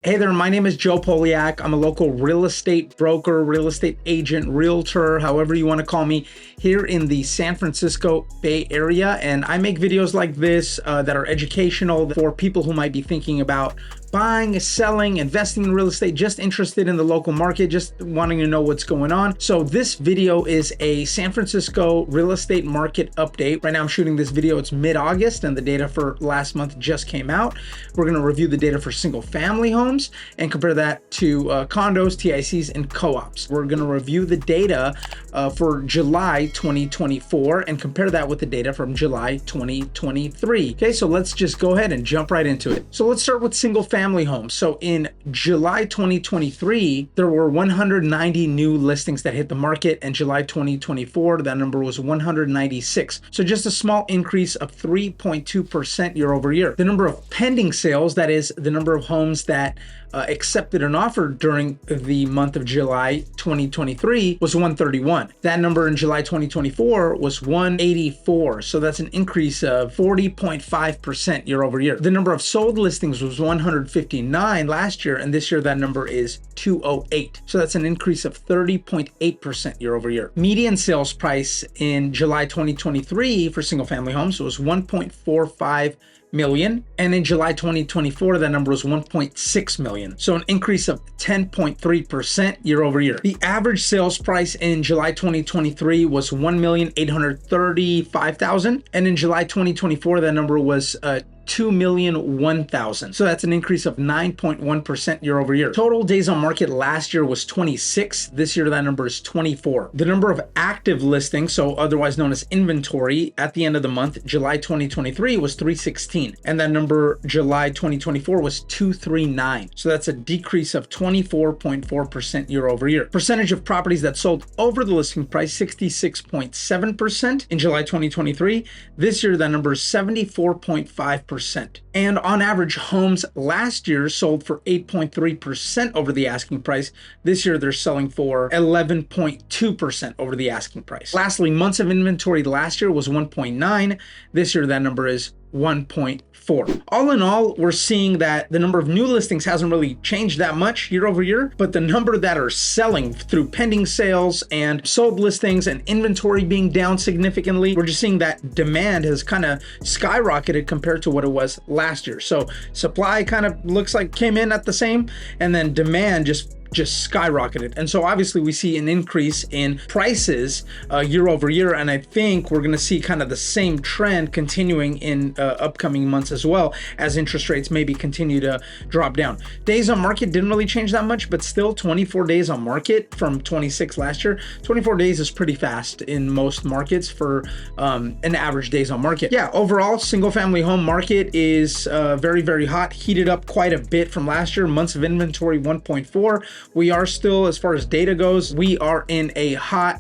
Hey there, my name is Joe Poliak. I'm a local real estate broker, real estate agent, realtor, however you want to call me, here in the San Francisco Bay Area. And I make videos like this that are educational for people who might be thinking about buying, selling, investing in real estate, just interested in the local market, just wanting to know what's going on. So this video is a San Francisco real estate market update. Right now I'm shooting this video, it's mid-August, and the data for last month just came out. We're gonna review the data for single family homes and compare that to condos, TICs, and co-ops. We're gonna review the data for July 2024 and compare that with the data from July 2023. Okay, so let's just go ahead and jump right into it. So let's start with single family homes. So in July 2023, there were 190 new listings that hit the market, and July 2024, that number was 196. So just a small increase of 3.2% year over year. The number of pending sales, that is the number of homes that accepted an offer during the month of July 2023, was 131. That number in July 2024 was 184. So that's an increase of 40.5% year over year. The number of sold listings was 159 last year, and this year that number is 208. So that's an increase of 30.8% year over year. Median sales price in July 2023 for single family homes was 1.45 million, and in July 2024 that number was 1.6 million, so an increase of 10.3% year over year. The average sales price in July 2023 was 1,835,000, and in July 2024 that number was 2,001,000. So that's an increase of 9.1% year over year. Total days on market last year was 26. This year that number is 24. The number of active listings, so otherwise known as inventory, at the end of the month, July 2023 was 316. And that number, July 2024, was 239. So that's a decrease of 24.4% year over year. Percentage of properties that sold over the listing price, 66.7% in July 2023. This year that number is 74.5%. And on average, homes last year sold for 8.3% over the asking price. This year, they're selling for 11.2% over the asking price. Lastly, months of inventory last year was 1.9. This year, that number is 1.4. All in all, we're seeing that the number of new listings hasn't really changed that much year over year, but the number that are selling through pending sales and sold listings and inventory being down significantly, we're just seeing that demand has kind of skyrocketed compared to what it was last year. So supply kind of looks like came in at the same, and then demand just skyrocketed. And so obviously we see an increase in prices year over year, and I think we're going to see kind of the same trend continuing in upcoming months as well, as interest rates maybe continue to drop down. Days on market didn't really change that much, but still 24 days on market from 26 last year. 24 days is pretty fast in most markets for an average days on market. Yeah, overall single family home market is very, very hot, heated up quite a bit from last year. Months of inventory 1.4. We are still, as far as data goes, we are in a hot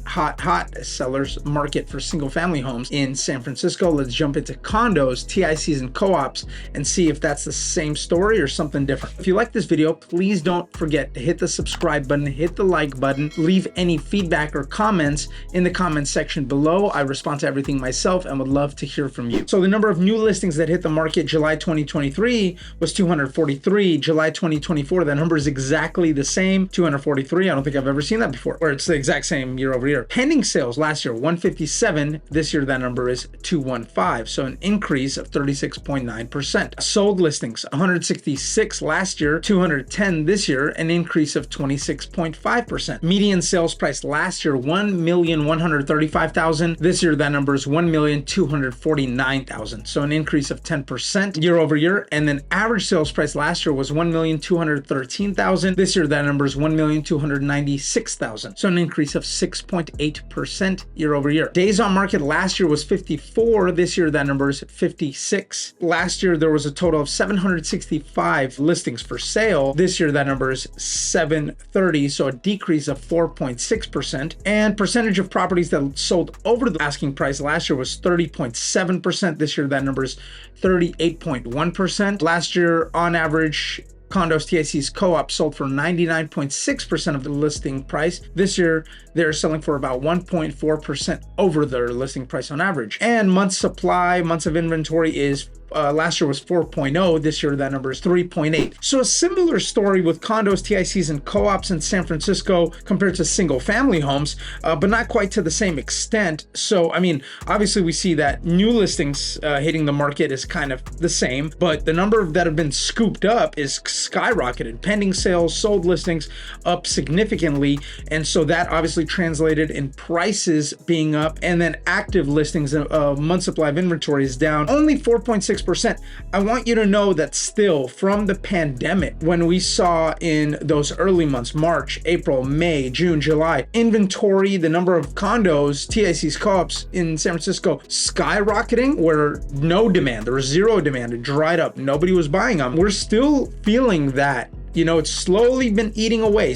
sellers market for single family homes in San Francisco. Let's jump into condos, TICs, and co-ops and see if that's the same story or something different. If you like this video, please don't forget to hit the subscribe button, hit the like button, leave any feedback or comments in the comments section below. I respond to everything myself and would love to hear from you. So the number of new listings that hit the market July 2023 was 243. July 2024, that number is exactly the same. 243. I don't think I've ever seen that before, where it's the exact same year over year. Pending sales last year, 157. This year, that number is 215. So an increase of 36.9%. Sold listings, 166 last year, 210 this year, an increase of 26.5%. Median sales price last year, 1,135,000. This year, that number is 1,249,000. So an increase of 10% year over year. And then average sales price last year was 1,213,000. This year, that number is 1,296,000. So an increase of 6.8% year over year. Days on market last year was 54. This year, that number is 56. Last year, there was a total of 765 listings for sale. This year, that number is 730. So a decrease of 4.6%. And percentage of properties that sold over the asking price last year was 30.7%. This year, that number is 38.1%. Last year, on average, condos, TICs, co-ops sold for 99.6% of the listing price. This year, they're selling for about 1.4% over their listing price on average. And months supply, months of inventory is last year was 4.0. This year, that number is 3.8. So a similar story with condos, TICs, and co-ops in San Francisco compared to single family homes, but not quite to the same extent. So, I mean, obviously we see that new listings hitting the market is kind of the same, but the number that have been scooped up is skyrocketed. Pending sales, sold listings up significantly. And so that obviously translated in prices being up, and then active listings, month supply of inventory is down only 4.6%. I want you to know that still from the pandemic, when we saw in those early months, March, April, May, June, July, inventory, the number of condos, TICs, co-ops in San Francisco skyrocketing, where no demand, there was zero demand, it dried up, nobody was buying them. We're still feeling that. You know, it's slowly been eating away,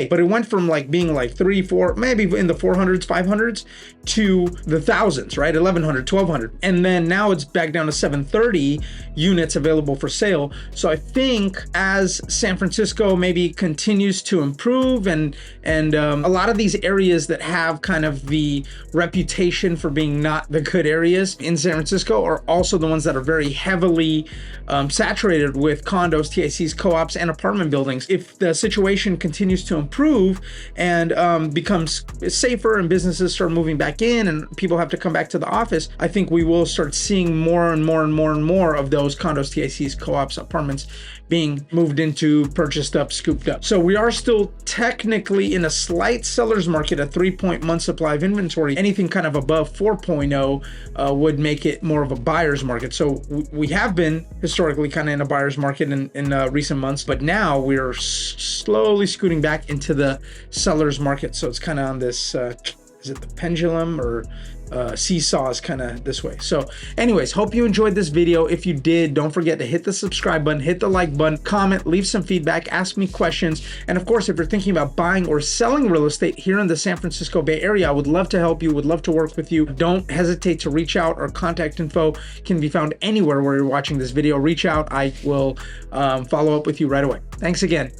but it went from like being like 3, 4, maybe in the 400s, 500s to the thousands, right? 1100, 1200. And then now it's back down to 730 units available for sale. So I think as San Francisco maybe continues to improve and a lot of these areas that have kind of the reputation for being not the good areas in San Francisco are also the ones that are very heavily saturated with condos, TICs, co-ops, and apartment buildings. If the situation continues to improve and becomes safer and businesses start moving back in and people have to come back to the office, I think we will start seeing more and more of those condos, TICs, co-ops, apartments being moved into, purchased up, scooped up. So we are still technically in a slight seller's market, a 3-point month supply of inventory. Anything kind of above 4.0 would make it more of a buyer's market. So we have been historically kind of in a buyer's market in recent months, but now we're slowly scooting back into the seller's market. So it's kind of on this, is it the pendulum or seesaw is kind of this way. So anyways, hope you enjoyed this video. If you did, don't forget to hit the subscribe button, hit the like button, comment, leave some feedback, ask me questions. And of course, if you're thinking about buying or selling real estate here in the San Francisco Bay Area, I would love to help you, would love to work with you. Don't hesitate to reach out. Our contact info can be found anywhere where you're watching this video. Reach out. I will follow up with you right away. Thanks again.